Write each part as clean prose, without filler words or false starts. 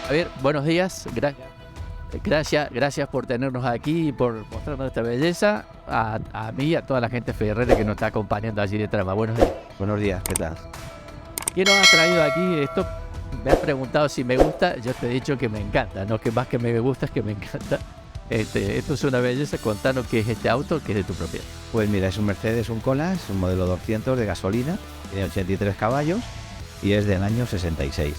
Javier, buenos días. Gracias por tenernos aquí y por mostrarnos esta belleza. A mí y a toda la gente ferrera que nos está acompañando allí de trama. Buenos días. Buenos días, ¿qué tal? ¿Qué nos has traído aquí? Esto me has preguntado si me gusta. Yo te he dicho que me encanta. No que más que me gusta es que me encanta. Esto es una belleza. Contanos qué es este auto que es de tu propiedad. Pues mira, es un Mercedes, un Colas, un modelo 200 de gasolina, tiene 83 caballos y es del año 66.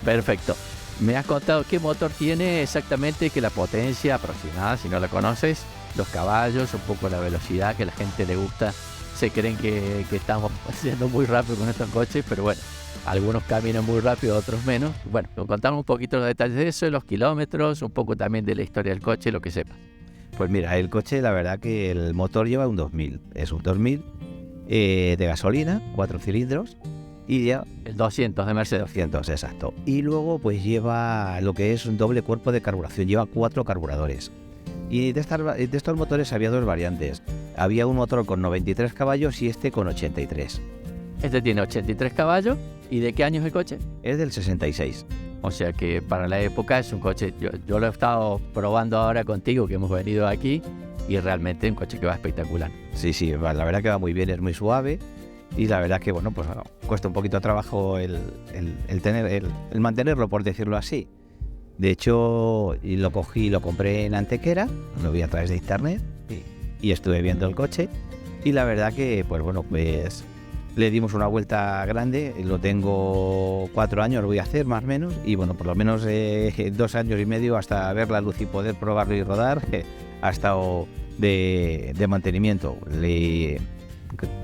Perfecto. Me has contado qué motor tiene exactamente, que la potencia aproximada, si no la conoces, los caballos, un poco la velocidad que a la gente le gusta. Se creen que estamos haciendo muy rápido con estos coches, pero bueno, algunos caminan muy rápido, otros menos. Bueno, contamos un poquito los detalles de eso, los kilómetros, un poco también de la historia del coche, lo que sepas. Pues mira, el coche, la verdad que el motor lleva un 2000. Es un 2000 de gasolina, 4 cilindros. Y ya El 200 de Mercedes. 200, exacto. Y luego pues lleva lo que es un doble cuerpo de carburación, lleva 4 carburadores. Y de estos motores había 2 variantes. Había un motor con 93 caballos y este con 83. Este tiene 83 caballos. ¿Y de qué año es el coche? Es del 66. O sea que para la época es un coche, yo lo he estado probando ahora contigo, que hemos venido aquí, y realmente un coche que va espectacular. Sí, la verdad que va muy bien, es muy suave. Y la verdad que, bueno, pues cuesta un poquito de trabajo el mantenerlo, por decirlo así. De hecho, lo cogí, lo compré en Antequera, lo vi a través de internet y estuve viendo el coche. Y la verdad que, pues bueno, pues le dimos una vuelta grande. Lo tengo 4 años, lo voy a hacer más o menos. Y bueno, por lo menos 2 años y medio hasta ver la luz y poder probarlo y rodar. Ha estado de mantenimiento. Le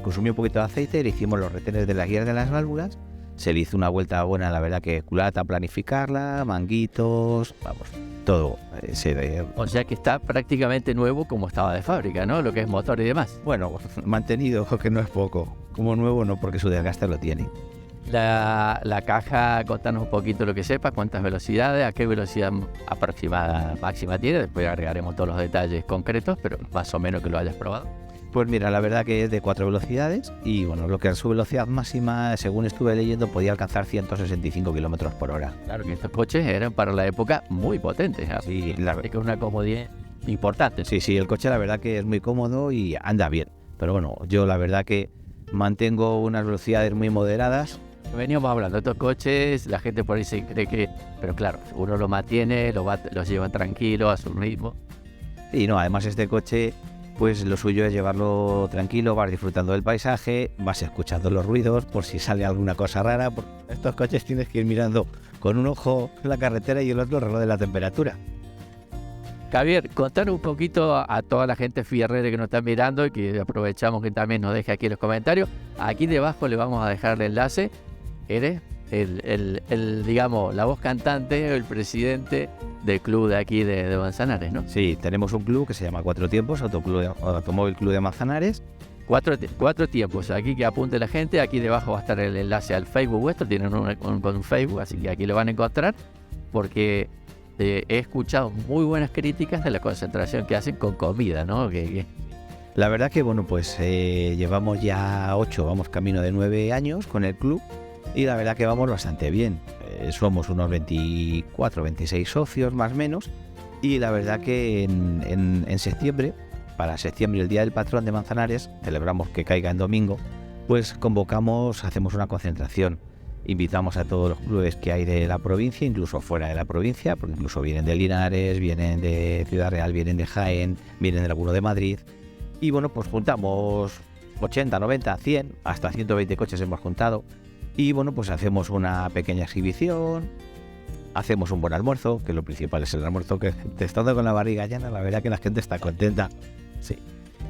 consumió un poquito de aceite, le hicimos los retenes de las guías de las válvulas, se le hizo una vuelta buena, la verdad que culata, planificarla, manguitos, vamos, todo. O sea que está prácticamente nuevo como estaba de fábrica, ¿no? Lo que es motor y demás. Bueno, mantenido, que no es poco. Como nuevo no, porque su desgaste lo tiene. La caja, contanos un poquito lo que sepas, cuántas velocidades, a qué velocidad aproximada máxima tiene, después agregaremos todos los detalles concretos, pero más o menos que lo hayas probado. Pues mira, la verdad que es de 4 velocidades y bueno, lo que es su velocidad máxima, según estuve leyendo, podía alcanzar 165 kilómetros por hora. Claro que estos coches eran para la época muy potentes, así que es una comodidad importante. Sí, el coche la verdad que es muy cómodo y anda bien, pero bueno, yo la verdad que mantengo unas velocidades muy moderadas. Veníamos hablando de estos coches, la gente por ahí se cree que, pero claro, uno lo mantiene, los lleva tranquilo a su ritmo. Y no, además este coche, pues lo suyo es llevarlo tranquilo, vas disfrutando del paisaje, vas escuchando los ruidos por si sale alguna cosa rara. Por estos coches tienes que ir mirando con un ojo la carretera y el otro el reloj de la temperatura. Javier, contanos un poquito a toda la gente fierrera que nos está mirando y que aprovechamos que también nos deje aquí los comentarios. Aquí debajo le vamos a dejar el enlace. Eres digamos, la voz cantante, el presidente del club de aquí de Manzanares, ¿no? Sí, tenemos un club que se llama Cuatro Tiempos, Automóvil Club de Manzanares. Cuatro tiempos, aquí que apunte la gente, aquí debajo va a estar el enlace al Facebook vuestro, tienen un Facebook, así que aquí lo van a encontrar, porque he escuchado muy buenas críticas de la concentración que hacen con comida, ¿no? La verdad que, bueno, pues llevamos ya 8, vamos camino de 9 años con el club. Y la verdad que vamos bastante bien. Somos unos 24, 26 socios más o menos. Y la verdad que en septiembre, para septiembre, el Día del Patrón de Manzanares, celebramos que caiga en domingo, pues hacemos una concentración. Invitamos a todos los clubes que hay de la provincia, incluso fuera de la provincia, porque incluso vienen de Linares, vienen de Ciudad Real, vienen de Jaén, vienen de alguno de Madrid. Y bueno, pues juntamos 80, 90, 100, hasta 120 coches hemos juntado. Y bueno, pues hacemos una pequeña exhibición, hacemos un buen almuerzo, que lo principal es el almuerzo, que estando con la barriga llena, la verdad que la gente está contenta. Sí.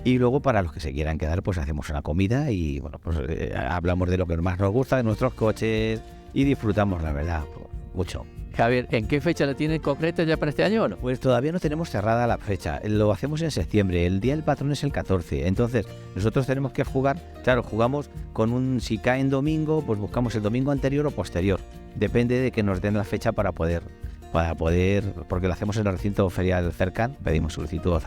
Y luego para los que se quieran quedar, pues hacemos una comida y bueno, pues hablamos de lo que más nos gusta, de nuestros coches y disfrutamos, la verdad, mucho. Javier, ¿en qué fecha la tienen concreta ya para este año o no? Pues todavía no tenemos cerrada la fecha, lo hacemos en septiembre, el Día del Patrón es el 14, entonces nosotros tenemos que jugar, claro, jugamos si cae en domingo, pues buscamos el domingo anterior o posterior, depende de que nos den la fecha para poder, porque lo hacemos en el recinto ferial cercano, pedimos solicitud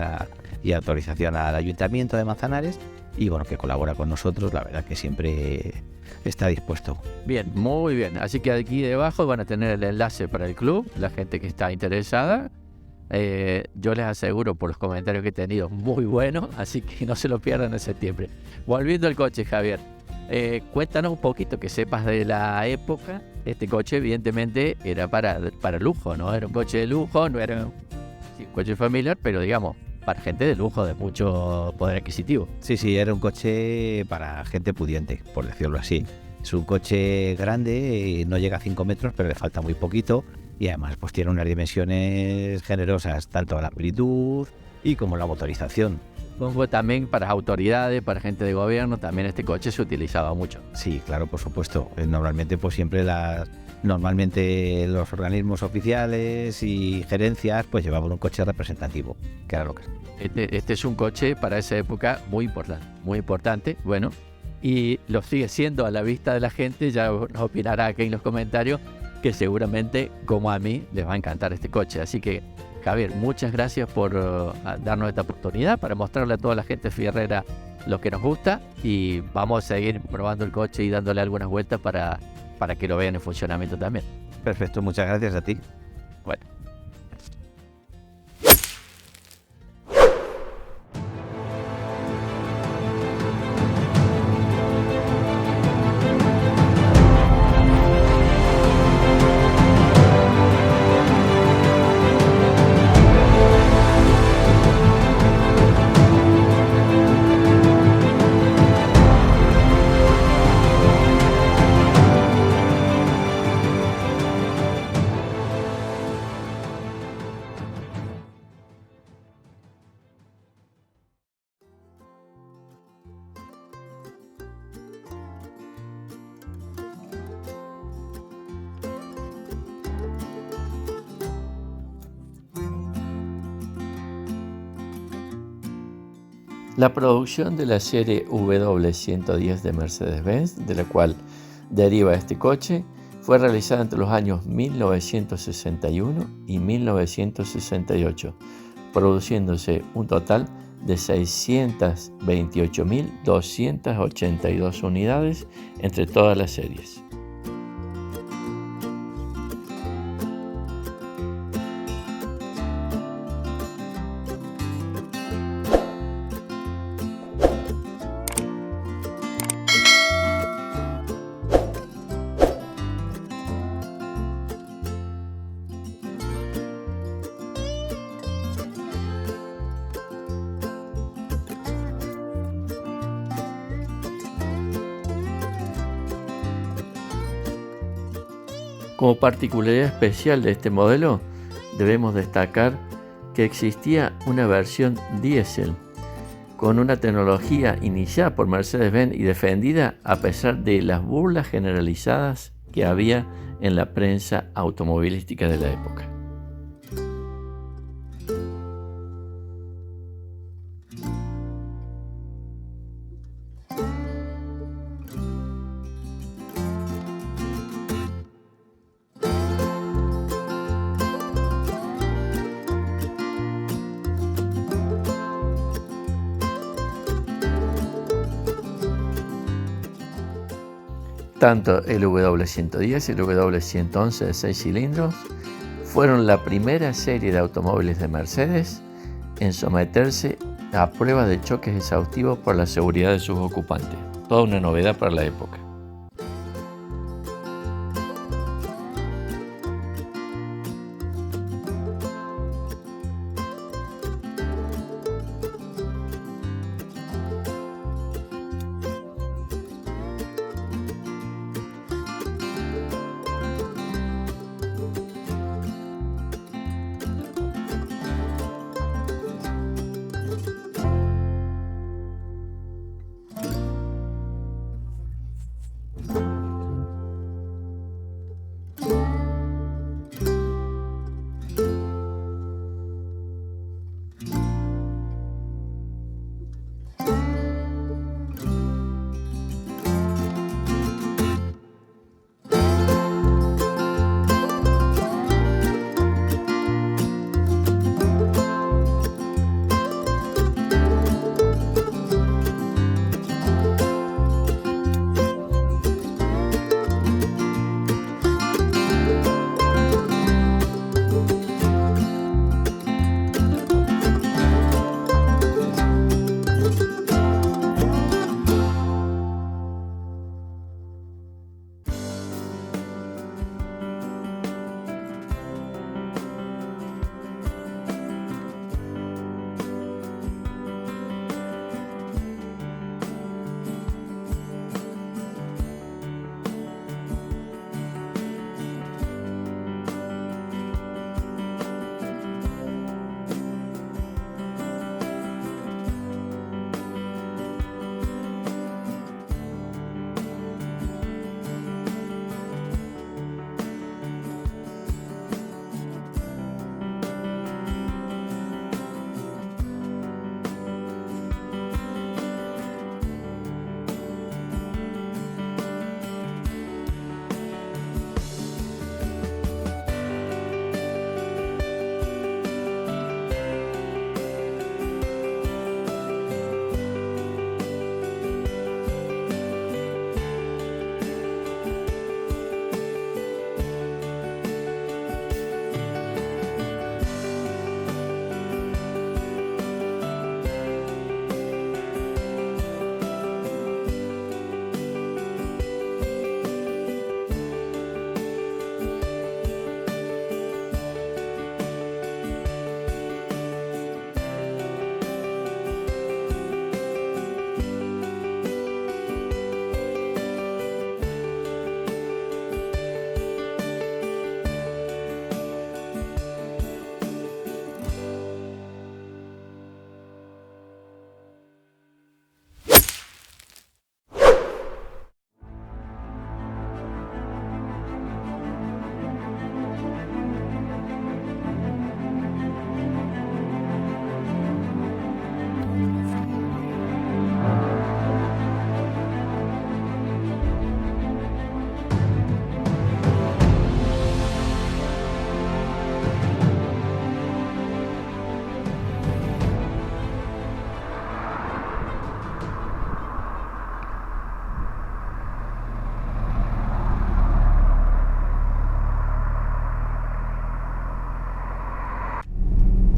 y autorización al Ayuntamiento de Manzanares y bueno, que colabora con nosotros, la verdad que siempre está dispuesto. Bien, muy bien. Así que aquí debajo van a tener el enlace para el club, la gente que está interesada. Yo les aseguro por los comentarios que he tenido, muy buenos, así que no se lo pierdan en septiembre. Volviendo al coche, Javier, cuéntanos un poquito, que sepas de la época. Este coche evidentemente era para lujo, ¿no? Era un coche de lujo, no era un coche familiar, pero digamos, para gente de lujo, de mucho poder adquisitivo. Sí, era un coche para gente pudiente, por decirlo así. Es un coche grande, no llega a 5 metros, pero le falta muy poquito. Y además pues tiene unas dimensiones generosas, tanto a la amplitud y como la motorización. Supongo también para autoridades, para gente de gobierno, también este coche se utilizaba mucho. Sí, claro, por supuesto. Normalmente pues siempre normalmente los organismos oficiales y gerencias pues llevaban un coche representativo, que era lo que Este es un coche para esa época muy importante, bueno, y lo sigue siendo a la vista de la gente. Ya nos opinará aquí en los comentarios que seguramente, como a mí, les va a encantar este coche. Así que, Javier, muchas gracias por darnos esta oportunidad para mostrarle a toda la gente fierrera lo que nos gusta, y vamos a seguir probando el coche y dándole algunas vueltas para que lo vean en funcionamiento también. Perfecto, muchas gracias a ti. Bueno. La producción de la serie W110 de Mercedes-Benz, de la cual deriva este coche, fue realizada entre los años 1961 y 1968, produciéndose un total de 628.282 unidades entre todas las series. Como particularidad especial de este modelo, debemos destacar que existía una versión diésel con una tecnología iniciada por Mercedes-Benz y defendida a pesar de las burlas generalizadas que había en la prensa automovilística de la época. Tanto el W110 y el W111 de 6 cilindros fueron la primera serie de automóviles de Mercedes en someterse a pruebas de choques exhaustivos por la seguridad de sus ocupantes. Toda una novedad para la época.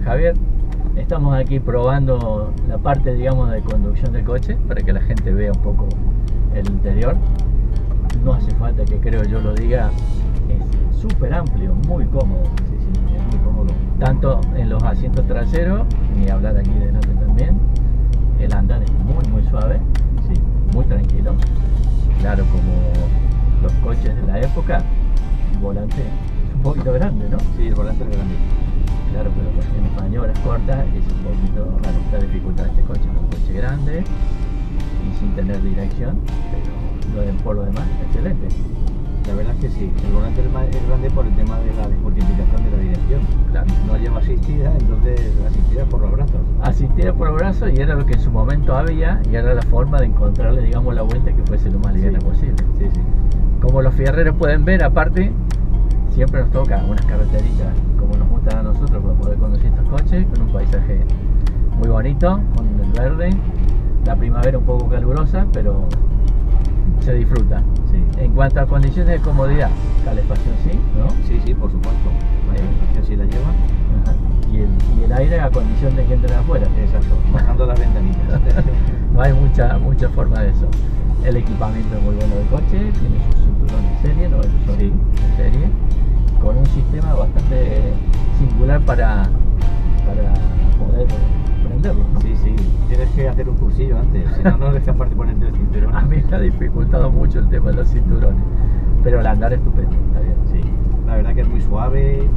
Javier, estamos aquí probando la parte, digamos, de conducción del coche para que la gente vea un poco el interior. No hace falta que creo yo lo diga, es súper amplio, muy cómodo. Sí, es muy cómodo. Tanto en los asientos traseros, ni hablar aquí delante también. El andar es muy suave, Sí. muy tranquilo. Claro, como los coches de la época, el volante es un poquito grande, ¿no? Sí, el volante es grande. Claro, pero en maniobras cortas es un poquito raro. Esta dificultad de este coche es un coche grande y sin tener dirección, pero por lo demás, excelente. La verdad es que sí, el volante es grande por el tema de la multiplicación de la dirección. Claro. No lleva asistida, entonces asistida por los brazos. Asistida por los brazos y era lo que en su momento había y era la forma de encontrarle, digamos, la vuelta que fuese lo más liviana posible. Sí. Como los fierreros pueden ver, aparte, siempre nos toca unas carreteritas como nos gustan a nosotros para poder conducir estos coches, con un paisaje muy bonito, con el verde, la primavera un poco calurosa, pero se disfruta. Sí. En cuanto a condiciones de comodidad, calefacción sí, ¿no? Sí, por supuesto. La calefacción sí la lleva. Ajá. Y el aire a condición de que entre de afuera. Exacto, bajando las ventanitas. No hay mucha forma de eso. El equipamiento es muy bueno del coche, tiene su cinturón en serie, ¿no? Sí. En serie, con un sistema bastante singular para poder prenderlo, ¿no? Sí, tienes que hacer un cursillo antes, si no, no eres capaz de ponerte el cinturón. A mí me ha dificultado mucho el tema de los cinturones, pero el andar estupendo, está bien. Sí, la verdad que es muy suave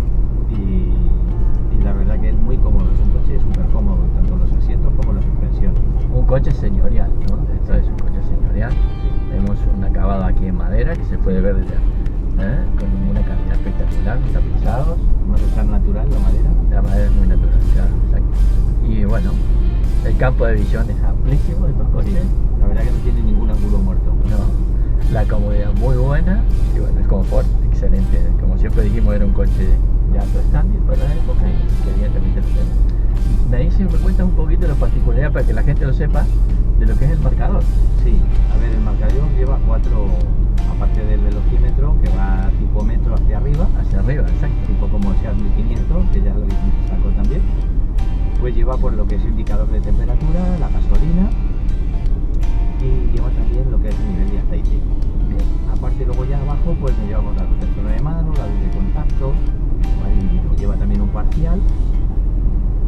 y la verdad que es muy cómodo, es un coche súper cómodo, tanto los asientos como la suspensión. Un coche señorial, ¿no? Esto es un coche señorial. Vemos un acabado aquí en madera que se puede ver desde con una calidad espectacular, tapizados. Más tan natural la madera. La madera es muy natural, claro, exacto. Y bueno, el campo de visión es amplísimo de estos coches. La verdad que no tiene ningún ángulo muerto. No, la comodidad muy buena y bueno, el confort excelente. Como siempre dijimos, era un coche de alto estándar para la época y que evidentemente lo tenemos. Me cuentas un poquito la particularidad para que la gente lo sepa de lo que es el marcador. Sí, a ver, el marcador lleva 4, aparte del velocímetro que va tipo metro hacia arriba, Exacto. tipo como sea 1500, que ya lo sacó también, pues lleva por lo que es indicador de temperatura, la gasolina y lleva también lo que es el nivel de aceite. Bien. Aparte luego ya abajo pues llevamos la protección de mano, la luz de contacto, lleva también un parcial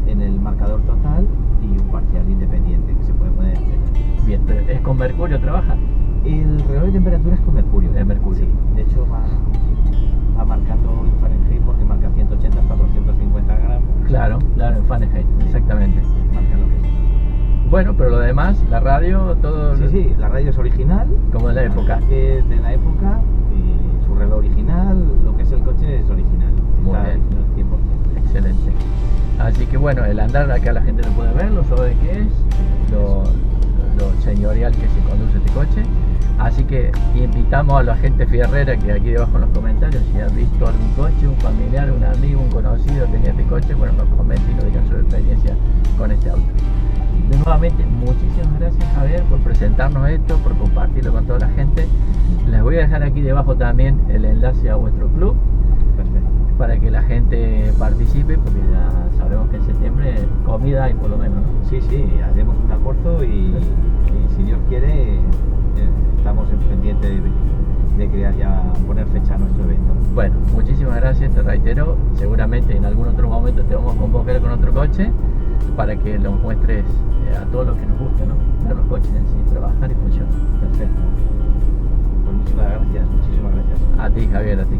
en el marcador total y un parcial independiente que se puede poner en cero. Bien, pero ¿es con mercurio trabaja? El reloj de temperatura es con mercurio. Es mercurio. Sí, de hecho va marcando en Fahrenheit porque marca 180 hasta 250 gramos. Claro, en Fahrenheit, exactamente. Marca lo que es. Bueno, pero lo demás, la radio, todo... Sí, la radio es original. Como de la época. Es de la época y su reloj original, lo que es el coche es original. Muy Está bien. original 100%. Excelente. Así que bueno, el andar acá la gente lo puede ver, lo suave que es, lo señorial que se conduce este coche. Así que invitamos a la gente fierrera que aquí debajo en los comentarios, si han visto algún coche, un familiar, un amigo, un conocido tenía este coche, bueno, nos comenten y nos digan su experiencia con este auto. De nuevamente, muchísimas gracias Javier por presentarnos esto, por compartirlo con toda la gente. Les voy a dejar aquí debajo también el enlace a vuestro club. Perfecto. Para que la gente participe, porque ya sabemos que en septiembre comida hay por lo menos, ¿no? Sí, haremos un almuerzo y si Dios quiere estamos pendientes de crear ya, poner fecha a nuestro evento. Bueno, muchísimas gracias, te reitero, seguramente en algún otro momento te vamos a convocar con otro coche para que lo muestres a todos los que nos gusta, ¿no? Ver los coches en sí, trabajar y funcionar. Perfecto. Pues muchísimas gracias. A ti Javier, a ti.